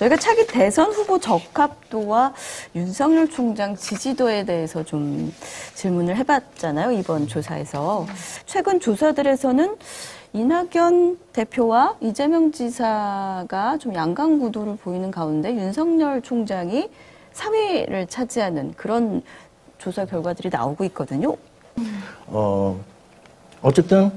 저희가 차기 대선 후보 적합도와 윤석열 총장 지지도에 대해서 좀 질문을 해봤잖아요. 이번 조사에서. 최근 조사들에서는 이낙연 대표와 이재명 지사가 좀 양강 구도를 보이는 가운데 윤석열 총장이 3위를 차지하는 그런 조사 결과들이 나오고 있거든요. 어쨌든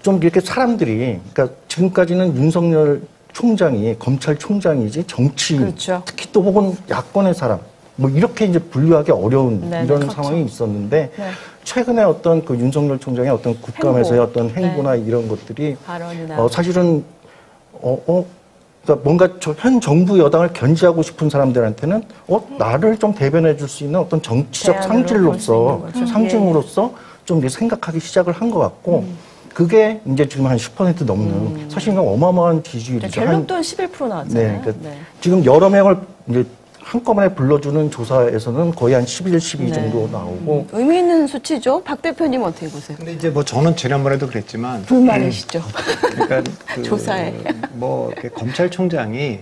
좀 이렇게 사람들이, 그러니까 지금까지는 윤석열 총장이 검찰총장이지 정치, 그렇죠. 특히 또 혹은 야권의 사람, 뭐 이렇게 이제 분류하기 어려운 네네, 이런 그렇죠. 상황이 있었는데 네. 최근에 어떤 그 윤석열 총장의 어떤 국감에서의 행보. 어떤 행보나 네. 이런 것들이 발언이나 사실은 그러니까 뭔가 현 정부 여당을 견제하고 싶은 사람들한테는 나를 좀 대변해 줄 수 있는 어떤 정치적 상징으로서 좀 이제 생각하기 시작을 한 것 같고 그게 이제 지금 한 10% 넘는 사실 어마어마한 지지율이죠. 갤럽도 11% 나왔잖아요. 네, 그러니까 지금 여러 명을 이제 한꺼번에 불러주는 조사에서는 거의 한 11, 12 정도 나오고 의미 있는 수치죠. 박 대표님 어떻게 보세요? 근데 이제 뭐 저는 지난번에도 그랬지만 불만이시죠. 그러니까 조사에 뭐 검찰총장이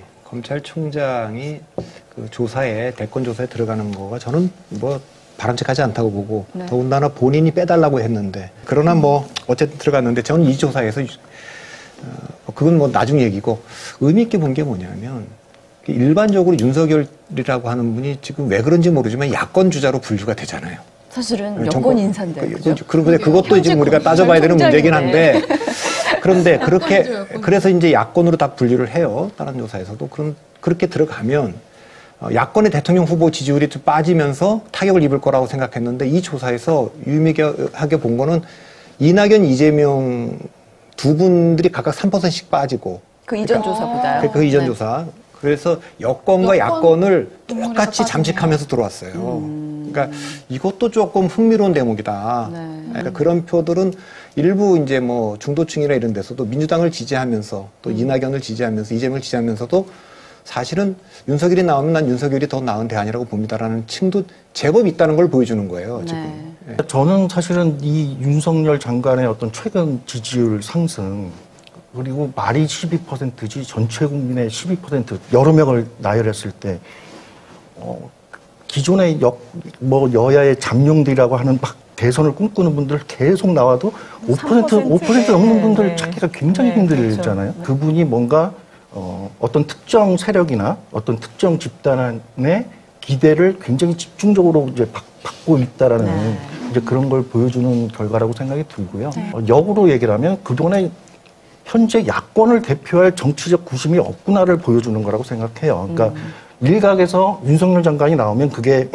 그 조사에 대권 조사에 들어가는 거가 저는 뭐 바람직하지 않다고 보고 네. 더군다나 본인이 빼달라고 했는데 그러나 뭐 어쨌든 들어갔는데 저는 이 조사에서 그건 뭐 나중 얘기고 의미 있게 본 게 뭐냐면 일반적으로 윤석열이라고 하는 분이 지금 왜 그런지 모르지만 야권 주자로 분류가 되잖아요. 사실은 여권 인사인데. 그런데 그것도 지금 우리가 따져봐야 되는 문제긴 한데 그런데 그래서 이제 야권으로 다 분류를 해요. 다른 조사에서도. 그렇게 들어가면 야권의 대통령 후보 지지율이 좀 빠지면서 타격을 입을 거라고 생각했는데 이 조사에서 유의미하게 본 거는 이낙연, 이재명 두 분들이 각각 3%씩 빠지고 그 이전 조사보다요? 그 이전 조사. 그래서 여권과 야권을 똑같이 잠식하면서 들어왔어요. 그러니까 이것도 조금 흥미로운 대목이다. 그러니까 그런 표들은 일부 이제 뭐 중도층이나 이런 데서도 민주당을 지지하면서 또 이낙연을 지지하면서 이재명을 지지하면서도 사실은 윤석열이 나오면 난 윤석열이 더 나은 대안이라고 봅니다라는 층도 제법 있다는 걸 보여주는 거예요, 지금. 네. 저는 사실은 이 윤석열 장관의 어떤 최근 지지율 상승 그리고 말이 12%지 전체 국민의 12% 여러 명을 나열했을 때 기존의 여야의 잠룡들이라고 하는 막 대선을 꿈꾸는 분들 계속 나와도 5% 넘는 분들 찾기가 굉장히 힘들잖아요. 그렇죠. 그분이 뭔가 어떤 특정 세력이나 어떤 특정 집단의 기대를 굉장히 집중적으로 이제 받고 있다라는 이제 그런 걸 보여주는 결과라고 생각이 들고요. 역으로 얘기를 하면 그동안에 현재 야권을 대표할 정치적 구심이 없구나를 보여주는 거라고 생각해요. 그러니까 일각에서 윤석열 장관이 나오면 그게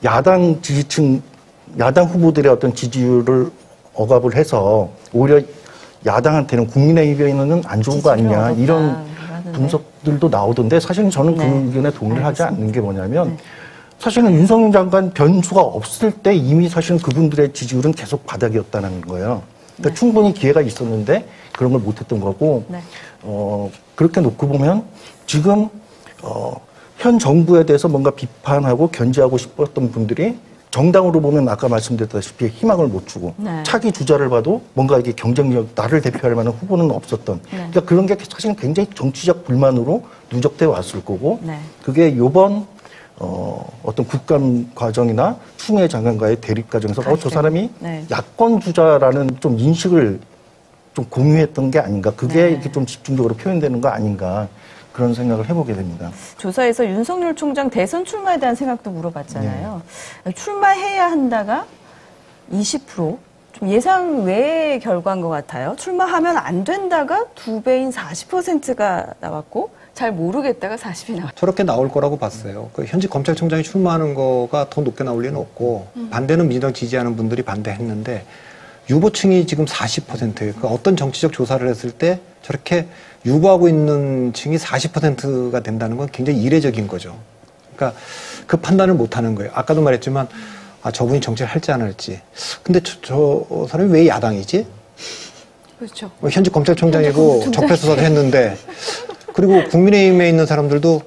야당 지지층, 야당 후보들의 어떤 지지율을 억압을 해서 오히려 야당한테는 국민의힘에는 안 좋은 거 아니냐 이런 분석들도 나오던데 사실은 저는 그 의견에 동의를 하지 않는 게 뭐냐면 사실은 윤석열 장관 변수가 없을 때 이미 사실은 그분들의 지지율은 계속 바닥이었다는 거예요. 그러니까 충분히 기회가 있었는데 그런 걸 못했던 거고 그렇게 놓고 보면 지금 현 정부에 대해서 뭔가 비판하고 견제하고 싶었던 분들이 정당으로 보면 아까 말씀드렸다시피 희망을 못 주고 차기 주자를 봐도 뭔가 이게 경쟁력 나를 대표할 만한 후보는 없었던 그러니까 그런 게 사실은 굉장히 정치적 불만으로 누적돼 왔을 거고 그게 이번 어떤 국감 과정이나 추미애 장관과의 대립 과정에서 저 사람이 야권 주자라는 좀 인식을 좀 공유했던 게 아닌가 그게 이렇게 좀 집중적으로 표현되는 거 아닌가 그런 생각을 해보게 됩니다. 조사에서 윤석열 총장 대선 출마에 대한 생각도 물어봤잖아요. 출마해야 한다가 20%, 좀 예상 외의 결과인 것 같아요. 출마하면 안 된다가 2배인 40%가 나왔고 잘 모르겠다가 40이 나왔어요. 저렇게 나올 거라고 봤어요. 현직 검찰총장이 출마하는 거가 더 높게 나올 리는 없고 반대는 민주당 지지하는 분들이 반대했는데 유보층이 지금 40%예요. 그러니까 어떤 정치적 조사를 했을 때 저렇게 유보하고 있는 층이 40%가 된다는 건 굉장히 이례적인 거죠. 그러니까 그 판단을 못 하는 거예요. 아까도 말했지만 저분이 정치를 할지 안 할지. 근데 저 사람이 왜 야당이지? 그렇죠. 현직 검찰총장이고 적폐수사도 했는데 그리고 국민의힘에 있는 사람들도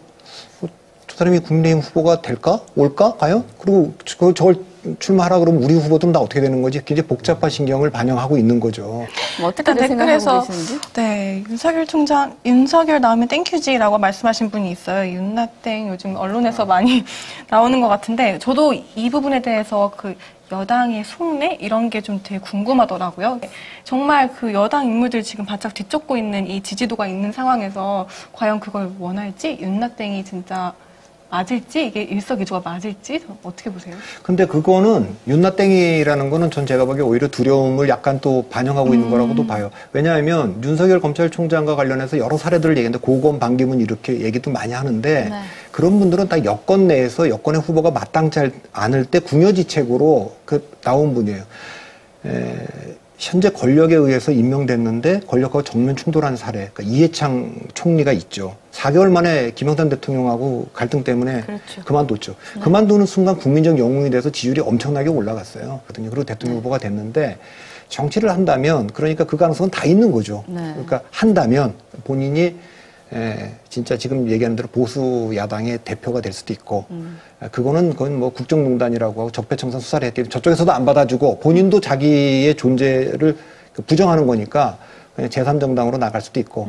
저 사람이 국민의힘 후보가 될까? 올까? 과연? 그리고 저걸 출마하라 그러면 우리 후보들은 다 어떻게 되는 거지? 굉장히 복잡한 신경을 반영하고 있는 거죠. 뭐 어떻게 일단 생각하고 댓글에서 계시는지? 네, 윤석열 총장, 윤석열 나오면 땡큐지라고 말씀하신 분이 있어요. 윤나땡 요즘 언론에서 많이 나오는 것 같은데 저도 이 부분에 대해서 그 여당의 속내 이런 게 좀 되게 궁금하더라고요. 정말 그 여당 인물들 지금 바짝 뒤쫓고 있는 이 지지도가 있는 상황에서 과연 그걸 원할지 윤나땡이 진짜 맞을지 이게 일석이조가 맞을지 어떻게 보세요? 근데 그거는 윤나땡이라는 거는 전 제가 보기에 오히려 두려움을 약간 또 반영하고 있는 거라고도 봐요. 왜냐하면 윤석열 검찰총장과 관련해서 여러 사례들을 얘기했는데 고검, 반기문 이렇게 얘기도 많이 하는데 네. 그런 분들은 다 여권 내에서 여권의 후보가 마땅치 않을 때 궁여지책으로 나온 분이에요. 현재 권력에 의해서 임명됐는데 권력하고 정면 충돌한 사례, 그러니까 이해창 총리가 있죠. 4개월 만에 김영삼 대통령하고 갈등 때문에 그렇죠. 그만뒀죠. 그만두는 순간 국민적 영웅이 돼서 지지율이 엄청나게 올라갔어요. 그리고 대통령 후보가 됐는데 정치를 한다면 그러니까 그 가능성은 다 있는 거죠. 네. 그러니까 한다면 본인이 진짜 지금 얘기하는 대로 보수 야당의 대표가 될 수도 있고 그건 뭐 국정농단이라고 하고 적폐청산 수사를 했기 때문에 저쪽에서도 안 받아주고 본인도 자기의 존재를 부정하는 거니까 그냥 제3정당으로 나갈 수도 있고